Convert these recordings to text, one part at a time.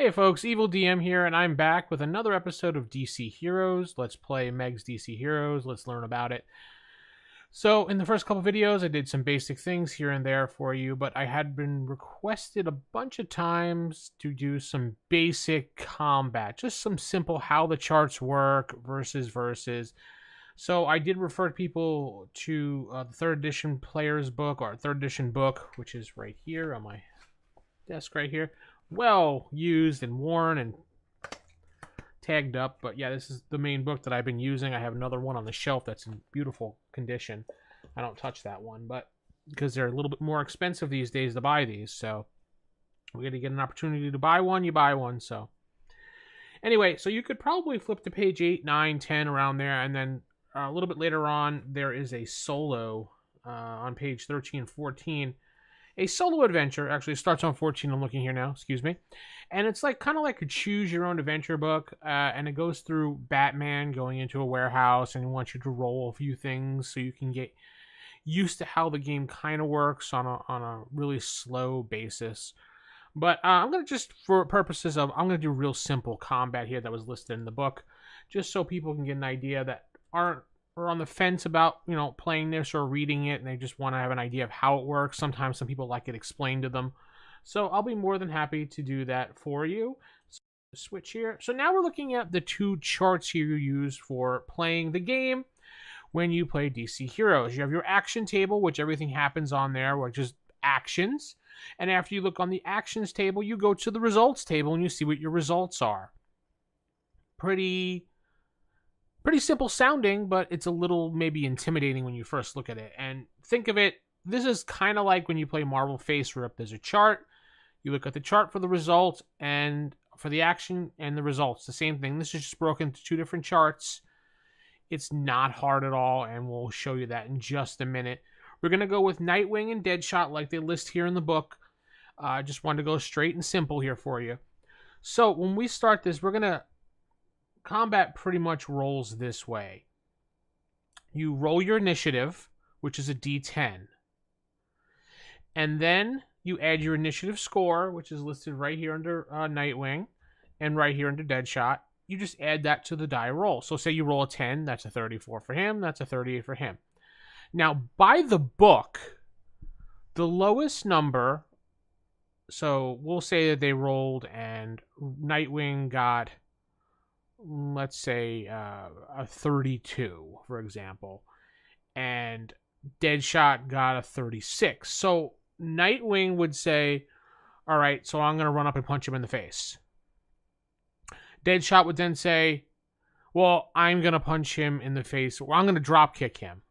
Hey folks, Evil DM here, and I'm back with another episode of DC Heroes. Let's play M.E.G.S DC Heroes. Let's learn about it. So, in the first couple videos, I did some basic things here and there for you, but I had been requested a bunch of times to do some basic combat, just some simple how the charts work versus. So I did refer people to the 3rd edition player's book, or 3rd edition book, which is right here on my desk right here. Well used and worn and tagged up, but yeah, this is the main book that I've been using. I have another one on the shelf that's in beautiful condition. I don't touch that one, but because they're a little bit more expensive these days to buy these, so we're going to get an opportunity to buy one, you buy one. So anyway, so you could probably flip to page 8, 9, 10 around there, and then a little bit later on there is a solo on page 13, 14. A solo adventure. Actually, it starts on 14. I'm looking here now. Excuse me. And it's like kind of like a choose your own adventure book. And it goes through Batman going into a warehouse, and he wants you to roll a few things so you can get used to how the game kind of works on a really slow basis. But I'm going to just, for purposes of, I'm going to do real simple combat here that was listed in the book, just so people can get an idea that aren't or on the fence about, you know, playing this or reading it, and they just want to have an idea of how it works. Sometimes some people like it explained to them. So I'll be more than happy to do that for you. So switch here. So now we're looking at the 2 charts here you use for playing the game when you play DC Heroes. You have your action table, which everything happens on there, which is actions. And after you look on the actions table, you go to the results table and you see what your results are. Pretty simple sounding, but it's a little maybe intimidating when you first look at it. And think of it, this is kind of like when you play Marvel Face Rip. There's a chart. You look at the chart for the result and for the action and the results. The same thing. This is just broken into 2 different charts. It's not hard at all, and we'll show you that in just a minute. We're going to go with Nightwing and Deadshot like they list here in the book. I just wanted to go straight and simple here for you. So when we start this, we're going to combat pretty much rolls this way. You roll your initiative, which is a D10. And then you add your initiative score, which is listed right here under Nightwing and right here under Deadshot. You just add that to the die roll. So say you roll a 10, that's a 34 for him, that's a 38 for him. Now, by the book, the lowest number, so we'll say that they rolled and Nightwing got, let's say, a 32, for example, and Deadshot got a 36. So Nightwing would say, all right, so I'm going to run up and punch him in the face. Deadshot would then say, well, I'm going to punch him in the face, or I'm going to drop kick him.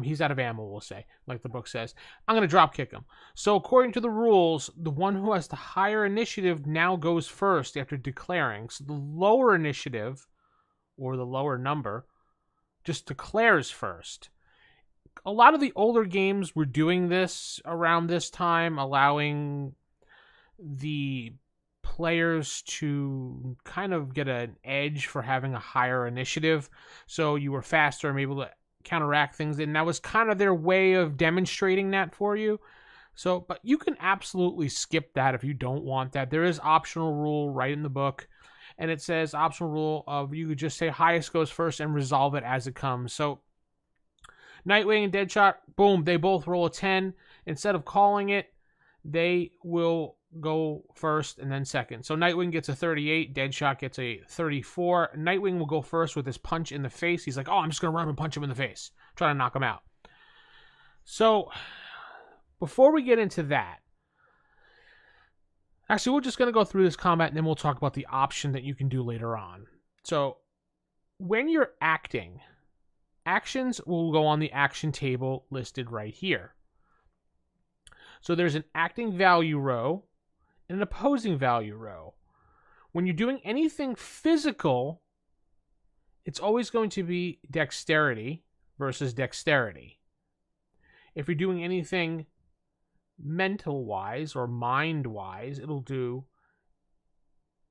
He's out of ammo, we'll say, like the book says. I'm going to drop kick him. So according to the rules, the one who has the higher initiative now goes first after declaring. So the lower initiative, or the lower number, just declares first. A lot of the older games were doing this around this time, allowing the players to kind of get an edge for having a higher initiative. So you were faster and able to counteract things, and that was kind of their way of demonstrating that for you. So, but you can absolutely skip that if you don't want that. There is optional rule right in the book, and it says optional rule of you could just say highest goes first and resolve it as it comes. So Nightwing and Deadshot, boom, they both roll a 10. Instead of calling it, they will go first and then second. So Nightwing gets a 38, Deadshot gets a 34. Nightwing will go first with his punch in the face. He's like, oh, I'm just going to run up and punch him in the face. Try to knock him out. So before we get into that, actually, we're just going to go through this combat and then we'll talk about the option that you can do later on. So when you're acting, actions will go on the action table listed right here. So there's an acting value row and an opposing value row. When you're doing anything physical, it's always going to be dexterity versus dexterity. If you're doing anything mental-wise or mind-wise, it'll do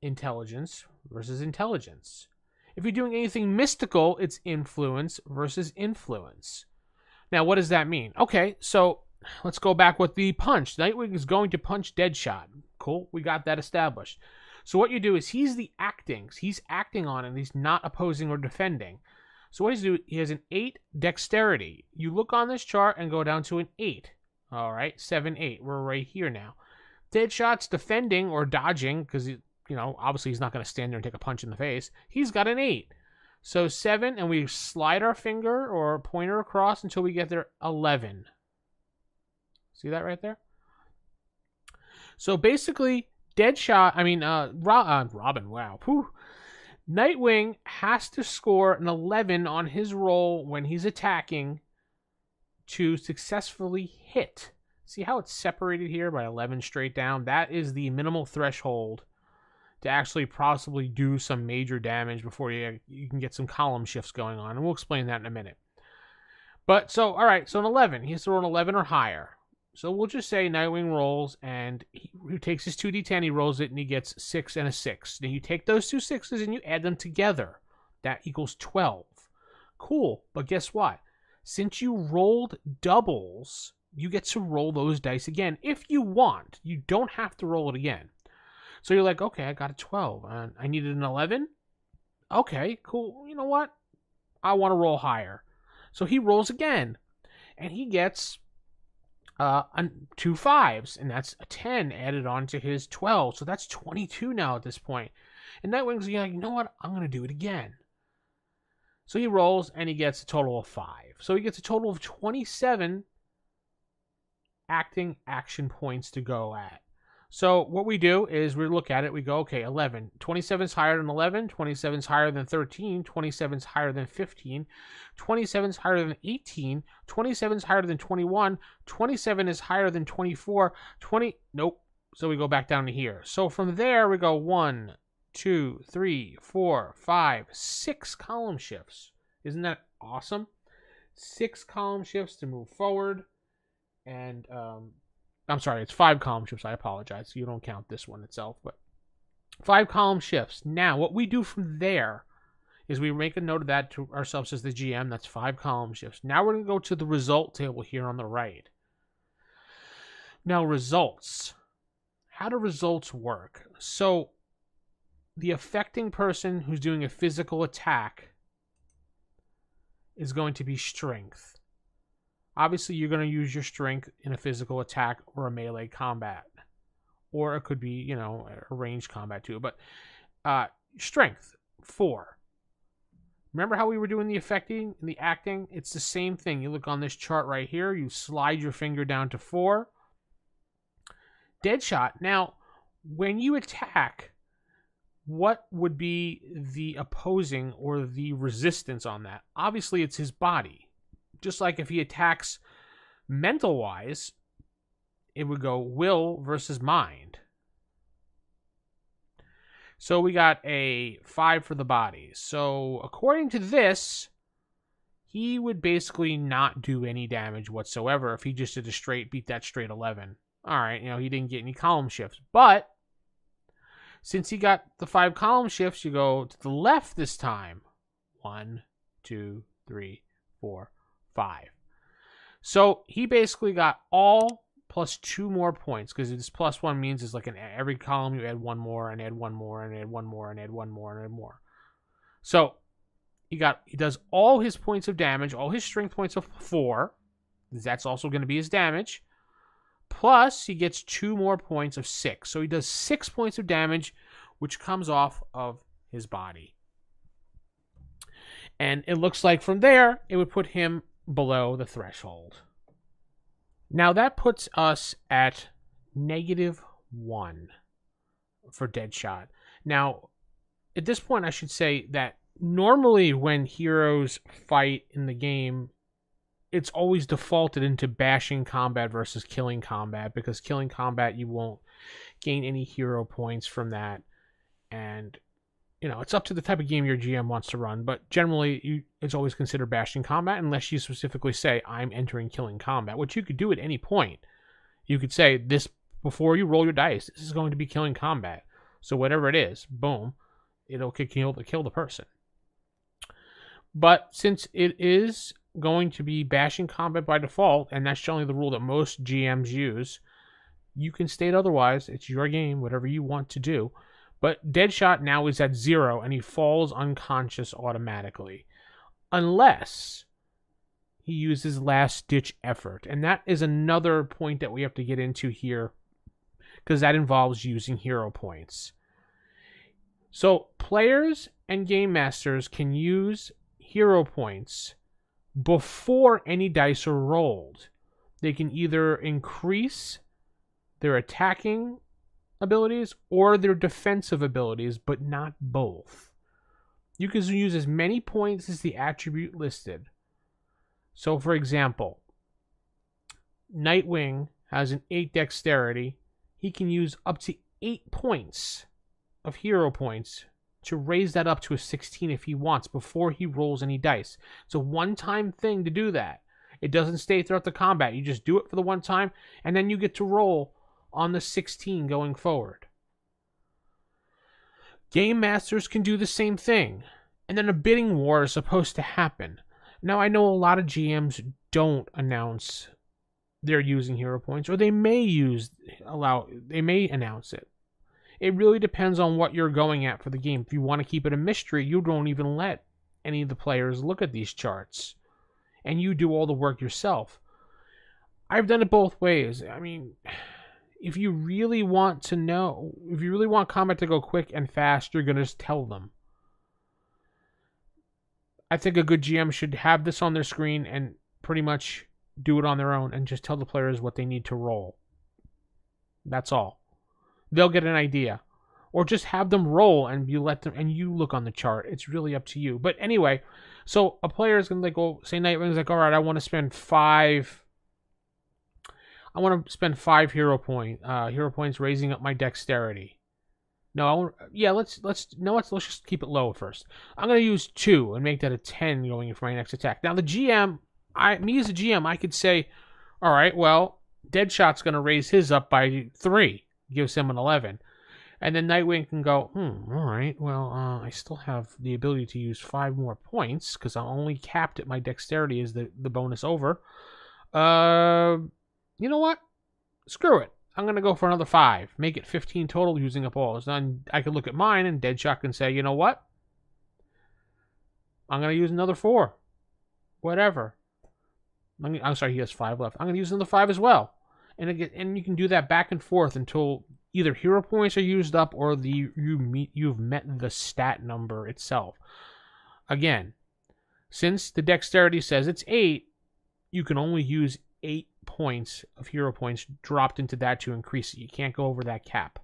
intelligence versus intelligence. If you're doing anything mystical, it's influence versus influence. Now, what does that mean? Okay, so let's go back with the punch. Nightwing is going to punch Deadshot. cool. We got that established. So what you do is he's acting on it, and he's not opposing or defending. So what he's doing, he has an 8 dexterity. You look on this chart and go down to an 8. All right, 7, 8. We're right here now. Deadshot's defending or dodging because, obviously he's not going to stand there and take a punch in the face. He's got an 8. So 7, and we slide our finger or pointer across until we get there 11. See that right there? So basically, Robin, wow. Whew. Nightwing has to score an 11 on his roll when he's attacking to successfully hit. See how it's separated here by 11 straight down? That is the minimal threshold to actually possibly do some major damage before you can get some column shifts going on. And we'll explain that in a minute. But so, all right, so an 11. He has to roll an 11 or higher. So we'll just say Nightwing rolls, and he takes his 2d10, he rolls it, and he gets 6 and a 6. Then you take those 2 6s and you add them together. That equals 12. Cool, but guess what? Since you rolled doubles, you get to roll those dice again if you want. You don't have to roll it again. So you're like, okay, I got a 12. I needed an 11? Okay, cool. You know what? I want to roll higher. So he rolls again, and he gets 2 5s, and that's a 10 added on to his 12. So that's 22 now at this point. And Nightwing's like, you know what? I'm going to do it again. So he rolls, and he gets a total of 5. So he gets a total of 27 acting action points to go at. So what we do is we look at it, we go, okay, 11. 27 is higher than 11, 27 is higher than 13, 27 is higher than 15, 27 is higher than 18, 27 is higher than 21, 27 is higher than 24, nope. So we go back down to here. So from there we go 1, 2, 3, 4, 5, 6 column shifts. Isn't that awesome? 6 column shifts to move forward. And I'm sorry, it's 5 column shifts. I apologize. You don't count this one itself, but 5 column shifts. Now, what we do from there is we make a note of that to ourselves as the GM. That's 5 column shifts. Now we're going to go to the result table here on the right. Now, results. How do results work? So, the affecting person who's doing a physical attack is going to be strength. Obviously, you're going to use your strength in a physical attack or a melee combat. Or it could be, a ranged combat too. But strength, 4. Remember how we were doing the affecting and the acting? It's the same thing. You look on this chart right here. You slide your finger down to 4. Deadshot. Now, when you attack, what would be the opposing or the resistance on that? Obviously, it's his body. Just like if he attacks mental-wise, it would go will versus mind. So we got a 5 for the body. So according to this, he would basically not do any damage whatsoever if he just did beat that straight 11. All right, he didn't get any column shifts. But since he got the 5 column shifts, you go to the left this time. 1, 2, 3, 4, 5. So he basically got all plus 2 more points, because this plus 1 means it's like in every column you add 1 more and add 1 more and add 1 more and add 1 more and add more. So he does all his points of damage, all his strength points of 4. That's also going to be his damage. Plus he gets 2 more points of 6. So he does 6 points of damage, which comes off of his body. And it looks like from there, it would put him below the threshold. Now that puts us at -1 for Deadshot. Now, at this point, I should say that normally when heroes fight in the game, it's always defaulted into bashing combat versus killing combat, because killing combat, you won't gain any hero points from that. And it's up to the type of game your GM wants to run, but generally it's always considered bashing combat unless you specifically say, I'm entering killing combat, which you could do at any point. You could say this before you roll your dice. This is going to be killing combat. So whatever it is, boom, it'll kill the person. But since it is going to be bashing combat by default, and that's generally the rule that most GMs use, You can state otherwise. It's your game, whatever you want to do. But Deadshot now is at 0, and he falls unconscious automatically. Unless he uses last-ditch effort. And that is another point that we have to get into here, because that involves using hero points. So players and game masters can use hero points before any dice are rolled. They can either increase their attacking abilities or their defensive abilities, but not both. You can use as many points as the attribute listed. So, for example, Nightwing has an 8 dexterity. He can use up to 8 points of hero points to raise that up to a 16 if he wants before he rolls any dice. It's a one-time thing to do that. It doesn't stay throughout the combat. You just do it for the one time, and then you get to roll on the 16 going forward. Game masters can do the same thing. And then a bidding war is supposed to happen. Now, I know a lot of GMs don't announce they're using hero points, or they may announce it. It really depends on what you're going at for the game. If you want to keep it a mystery, you don't even let any of the players look at these charts. And you do all the work yourself. I've done it both ways. I mean, if you really want to know, if you really want combat to go quick and fast, you're going to just tell them. I think a good GM should have this on their screen and pretty much do it on their own and just tell the players what they need to roll. That's all. They'll get an idea. Or just have them roll and you look on the chart. It's really up to you. But anyway, so a player is going to go, say Nightwing's like, all right, I want to spend 5 hero points raising up my dexterity. No, let's just keep it low first. I'm going to use 2 and make that a 10 going for my next attack. Now the GM, me as a GM, I could say, all right, well, Deadshot's going to raise his up by 3, gives him an 11. And then Nightwing can go, all right, well, I still have the ability to use 5 more points because I'm only capped at my dexterity as the bonus over. You know what? Screw it. I'm going to go for another 5. Make it 15 total using up all. So then I could look at mine and Deadshot can say, you know what? I'm going to use another 4. Whatever. I'm sorry, he has 5 left. I'm going to use another 5 as well. And you can do that back and forth until either hero points are used up or you've met the stat number itself. Again, since the dexterity says it's 8, you can only use 8 points of hero points dropped into that to increase it. You can't go over that cap.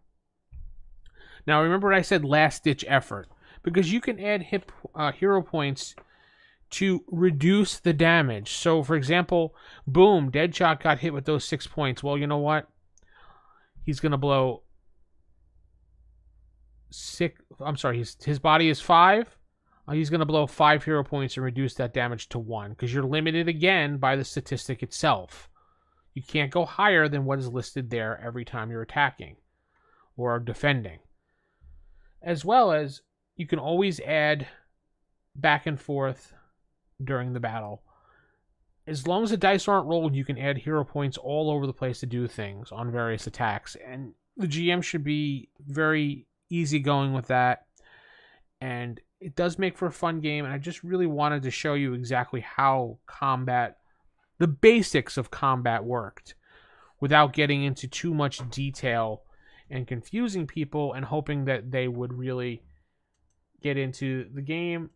Now remember what I said, last ditch effort, because you can add hero points to reduce the damage. So for example, boom, Deadshot got hit with those 6 points. Well, you know what? He's going to blow 6. I'm sorry, his body is 5. He's going to blow 5 hero points and reduce that damage to 1 because you're limited again by the statistic itself. You can't go higher than what is listed there every time you're attacking or defending. As well as you can always add back and forth during the battle. As long as the dice aren't rolled, you can add hero points all over the place to do things on various attacks. And the GM should be very easygoing with that. And it does make for a fun game. And I just really wanted to show you exactly how the basics of combat worked without getting into too much detail and confusing people and hoping that they would really get into the game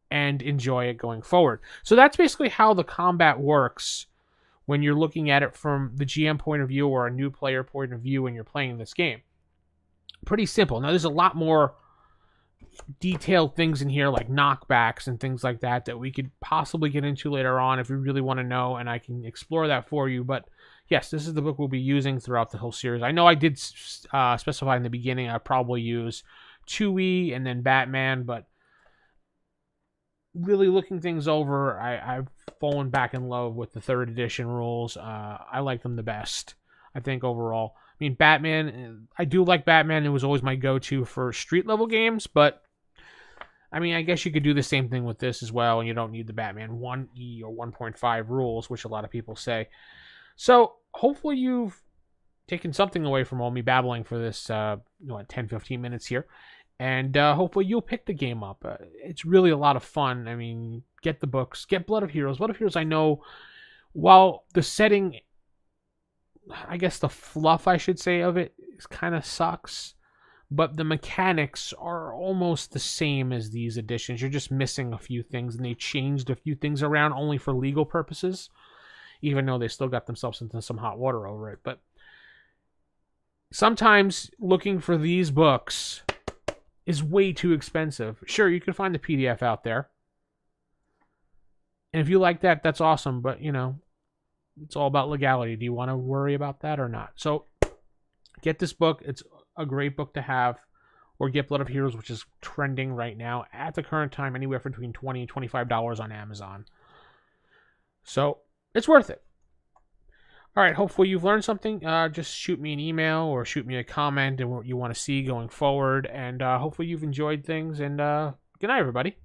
and enjoy it going forward. So that's basically how the combat works when you're looking at it from the GM point of view or a new player point of view when you're playing this game. Pretty simple. Now there's a lot more detailed things in here like knockbacks and things like that we could possibly get into later on if you really want to know, and I can explore that for you. But yes, this is the book we'll be using throughout the whole series. I know I did specify in the beginning I'd probably use 2E and then Batman, but really looking things over, I've fallen back in love with the 3rd edition rules. I like them the best, I think, overall. I mean, Batman, I do like Batman. It was always my go-to for street level games, but I mean, I guess you could do the same thing with this as well, and you don't need the Batman 1E or 1.5 rules, which a lot of people say. So hopefully you've taken something away from all me babbling for this 10-15 minutes here. And hopefully you'll pick the game up. It's really a lot of fun. I mean, get the books, get Blood of Heroes. Blood of Heroes, I know, while the setting, I guess the fluff, I should say, of it kind of sucks, but the mechanics are almost the same as these editions. You're just missing a few things, and they changed a few things around only for legal purposes, even though they still got themselves into some hot water over it. But sometimes looking for these books is way too expensive. Sure, you can find the PDF out there. And if you like that, that's awesome. But, it's all about legality. Do you want to worry about that or not? So get this book. It's a great book to have. Or get Blood of Heroes, which is trending right now at the current time, anywhere between $20 and $25 on Amazon. So it's worth it. All right, hopefully you've learned something. Just shoot me an email or shoot me a comment and what you want to see going forward. And hopefully you've enjoyed things. And good night, everybody.